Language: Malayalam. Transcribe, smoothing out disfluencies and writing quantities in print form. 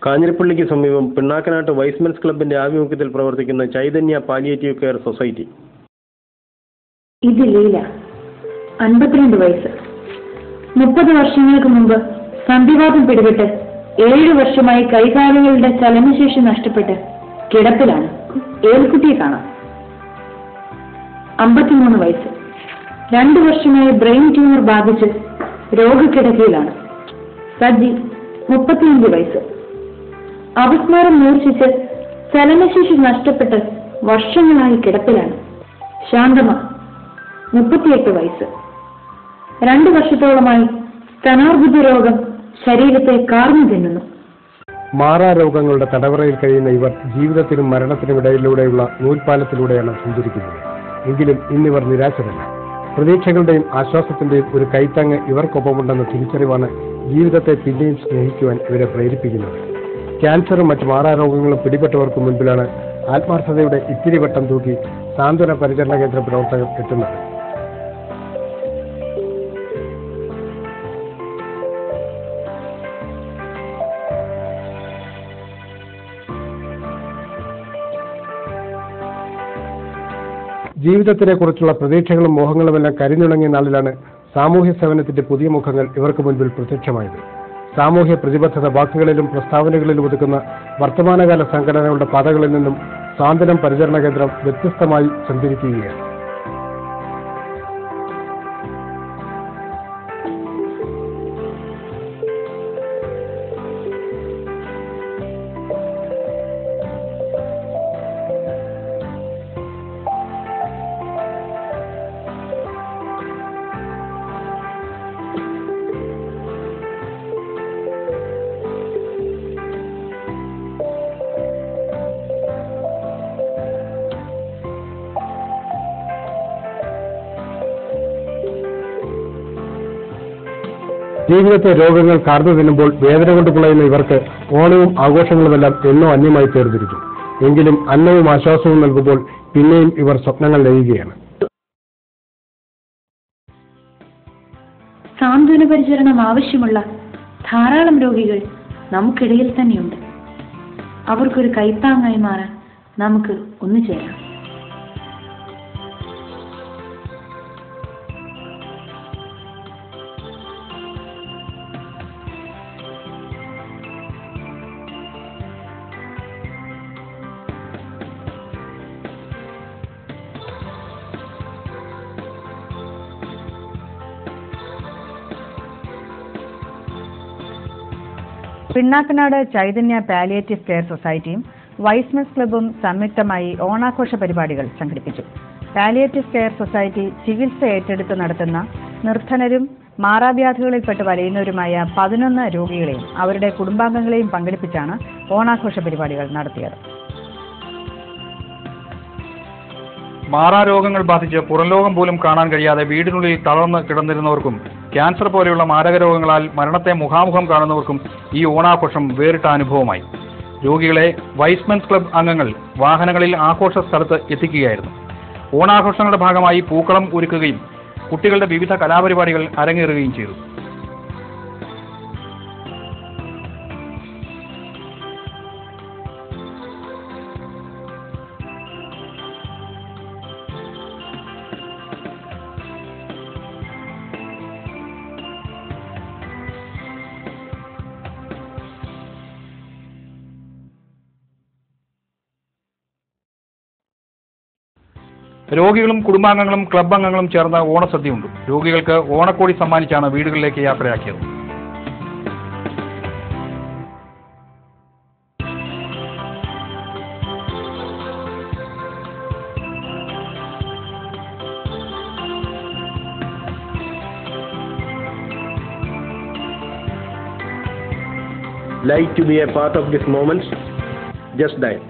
കാഞ്ഞിരപ്പള്ളിക്ക് സമീപം പിണ്ണാക്കനാട്ട് വൈസ്മെൻസ് ക്ലബിന്റെ ആഭിമുഖ്യത്തിൽ പ്രവർത്തിക്കുന്ന ചൈതന്യ പാലിയേറ്റീവ് കെയർ സൊസൈറ്റി. ഇത് ലീല, 52 വയസ്സ്. 30 വർഷങ്ങൾക്ക് മുമ്പ് സന്ധിവാതം പിടിപെട്ട് 7 വർഷമായി കൈകാലുകളുടെ ചലനശേഷി നഷ്ടപ്പെട്ട് കിടപ്പിലാണ്. ഏൽക്കുട്ടിയെ കാണാം. 53 വയസ്സ്. 2 വർഷമായി ബ്രെയിൻ ട്യൂമർ ബാധിച്ച് രോഗക്കിടക്കയിലാണ്. സജ്ജി, 35 വയസ്സ്. അപസ്മാരം മൂർച്ഛിച്ച് ചലനശേഷി നഷ്ടപ്പെട്ട് വർഷങ്ങളായി കിടപ്പിലാണ്. ശാന്തമ, 38 വയസ്സ്. 2 വർഷത്തോളമായി സ്തനാർബുദ രോഗം ശരീരത്തെ കാർന്നു തിന്നുന്നു. മാറാരോഗങ്ങളുടെ തടവറയിൽ കഴിയുന്ന ഇവർ ജീവിതത്തിനും മരണത്തിനും ഇടയിലൂടെയുള്ള നൂൽപ്പാലത്തിലൂടെയാണ് സഞ്ചരിക്കുന്നത്. എങ്കിലും ഇന്നിവർ നിരാശരല്ല. പ്രതീക്ഷകളുടെയും ആശ്വാസത്തിന്റെയും ഒരു കൈത്താങ്ങ് ഇവർക്കൊപ്പമുണ്ടെന്ന തിരിച്ചറിവാണ് ജീവിതത്തെ പിന്നെയും സ്നേഹിക്കുവാൻ ഇവരെ പ്രേരിപ്പിക്കുന്നത്. ക്യാൻസറും മറ്റ് മാറാരോഗങ്ങളും പിടിപെട്ടവർക്ക് മുൻപിലാണ് ആത്മാർത്ഥതയുടെ ഇത്തിരി വട്ടം തൂക്കി സാന്ത്വന പരിചരണ കേന്ദ്ര പ്രവർത്തകർ എത്തുന്നത്. ജീവിതത്തിനെ കുറിച്ചുള്ള പ്രതീക്ഷകളും മോഹങ്ങളുമെല്ലാം കരിഞ്ഞുണങ്ങിയ നാളിലാണ് സാമൂഹ്യ സേവനത്തിന്റെ പുതിയ മുഖങ്ങൾ ഇവർക്ക് മുൻപിൽ പ്രത്യക്ഷമായത്. സാമൂഹ്യ പ്രതിബദ്ധത വാക്കുകളിലും പ്രസ്താവനകളിലും ഒതുക്കുന്ന വർത്തമാനകാല സംഘടനകളുടെ പാതകളിൽ നിന്നും സാന്ത്വനം പരിചരണ കേന്ദ്രം വ്യത്യസ്തമായി സഞ്ചരിക്കുകയാണ്. ജീവിതത്തെ രോഗങ്ങൾ കാർന്നു തിന്നുമ്പോൾ വേദന കൊണ്ട് പുളയുന്ന ഇവർക്ക് ഓണവും ആഘോഷങ്ങളുമെല്ലാം എന്നോ അന്യമായി തീർന്നിരിക്കും. എങ്കിലും അന്നവും ആശ്വാസവും നൽകുമ്പോൾ പിന്നെയും ഇവർ സ്വപ്നങ്ങൾ നെയ്യുകയാണ്. സാന്ത്വന പരിചരണം ആവശ്യമുള്ള ധാരാളം രോഗികൾ നമുക്കിടയിൽ തന്നെയുണ്ട്. അവർക്കൊരു കൈത്താങ്ങായി മാറാൻ നമുക്ക് ഒന്നുചേരാം. പിണ്ണാക്കനാട് ചൈതന്യ പാലിയേറ്റീവ് കെയർ സൊസൈറ്റിയും വൈസ്മെൻസ് ക്ലബും സംയുക്തമായി ഓണാഘോഷ പരിപാടികൾ സംഘടിപ്പിച്ചു. പാലിയേറ്റീവ് കെയർ സൊസൈറ്റി ചികിത്സ ഏറ്റെടുത്ത് നടത്തുന്ന നിർധനരും മാറാവ്യാധികളിൽപ്പെട്ട് വലയുന്നവരുമായ 11 രോഗികളെയും അവരുടെ കുടുംബാംഗങ്ങളെയും പങ്കെടുപ്പിച്ചാണ് ഓണാഘോഷ പരിപാടികൾ നടത്തിയത്. മാറാരോഗങ്ങൾ ബാധിച്ച് പുറംലോകം പോലും കാണാൻ കഴിയാതെ വീടിനുള്ളിൽ തളർന്ന് കിടന്നിരുന്നവർക്കും ക്യാൻസർ പോലെയുള്ള മാരക രോഗങ്ങളാൽ മരണത്തെ മുഖാമുഖം കാണുന്നവർക്കും ഈ ഓണാഘോഷം വേറിട്ട അനുഭവമായി. രോഗികളെ വൈസ്മെൻസ് ക്ലബ് അംഗങ്ങൾ വാഹനങ്ങളിൽ ആഘോഷ സ്ഥലത്ത് എത്തിക്കുകയായിരുന്നു. ഓണാഘോഷങ്ങളുടെ ഭാഗമായി പൂക്കളം ഒരുക്കുകയും കുട്ടികളുടെ വിവിധ കലാപരിപാടികൾ അരങ്ങേറുകയും ചെയ്തു. രോഗികളും കുടുംബാംഗങ്ങളും ക്ലബ് അംഗങ്ങളും ചേർന്ന ഓണസദ്യയുണ്ട്. രോഗികൾക്ക് ഓണക്കോടി സമ്മാനിച്ചാണ് വീടുകളിലേക്ക് യാത്രയാക്കിയത്. Like to be a part of this moment? Just dial